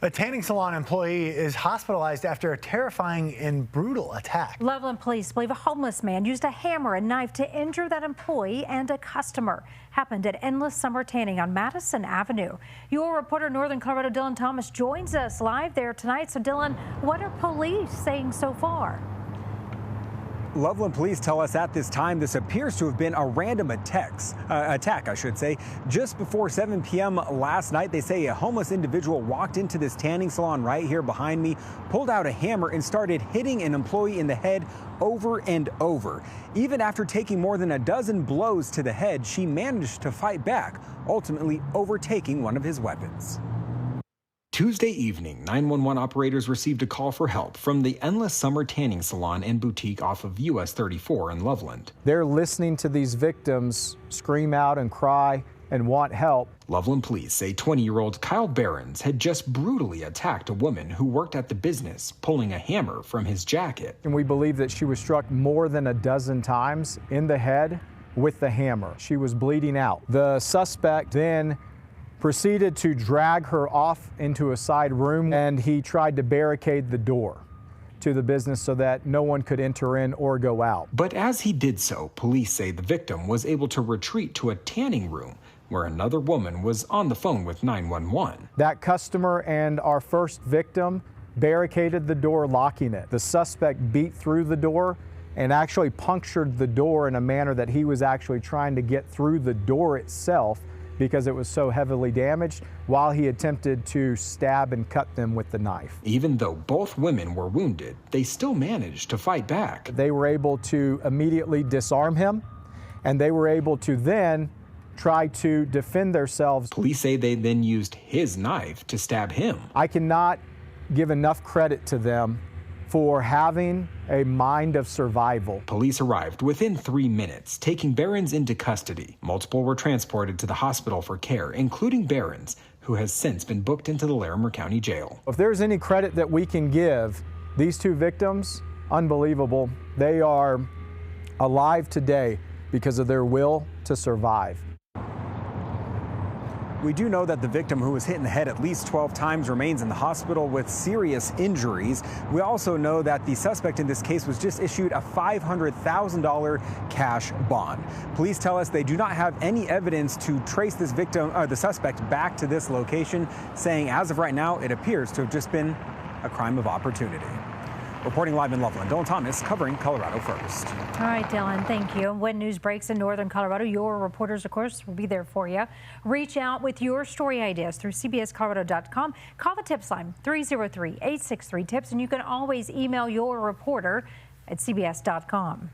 A tanning salon employee is hospitalized after a terrifying and brutal attack. Loveland police believe a homeless man used a hammer and knife to injure that employee and a customer. Happened at Endless Summer Tanning on Madison Avenue. Your reporter in Northern Colorado, Dylan Thomas, joins us live there tonight. So Dylan, what are police saying so far? Loveland police tell us at this time this appears to have been a random attack, Just before 7 p.m. last night, they say a homeless individual walked into this tanning salon right here behind me, pulled out a hammer and started hitting an employee in the head over and over. Even after taking more than a dozen blows to the head, she managed to fight back, ultimately overtaking one of his weapons. Tuesday evening, 911 operators received a call for help from the Endless Summer Tanning Salon and Boutique off of US 34 in Loveland. They're listening to these victims scream out and cry and want help. Loveland police say 20-year-old Kyle Behrens had just brutally attacked a woman who worked at the business, pulling a hammer from his jacket. And we believe that she was struck more than a dozen times in the head with the hammer. She was bleeding out. The suspect then proceeded to drag her off into a side room, and he tried to barricade the door to the business so that no one could enter in or go out. But as he did so, police say the victim was able to retreat to a tanning room where another woman was on the phone with 911. That customer and our first victim barricaded the door, locking it. The suspect beat through the door and actually punctured the door in a manner that he was actually trying to get through the door itself because it was so heavily damaged, while he attempted to stab and cut them with the knife. Even though both women were wounded, they still managed to fight back. They were able to immediately disarm him, and they were able to then try to defend themselves. Police say they then used his knife to stab him. I cannot give enough credit to them for having a mind of survival. Police arrived within 3 minutes, taking Behrens into custody. Multiple were transported to the hospital for care, including Behrens, who has since been booked into the Larimer County Jail. If there's any credit that we can give these two victims, unbelievable. They are alive today because of their will to survive. We do know that the victim, who was hit in the head at least 12 times, remains in the hospital with serious injuries. We also know that the suspect in this case was just issued a $500,000 cash bond. Police tell us they do not have any evidence to trace this victim or the suspect back to this location, saying as of right now, it appears to have just been a crime of opportunity. Reporting live in Loveland, Dylan Thomas, covering Colorado First. All right, Dylan, thank you. When news breaks in Northern Colorado, your reporters, of course, will be there for you. Reach out with your story ideas through cbscolorado.com. Call the tips line, 303-863-TIPS, and you can always email your reporter at cbs.com.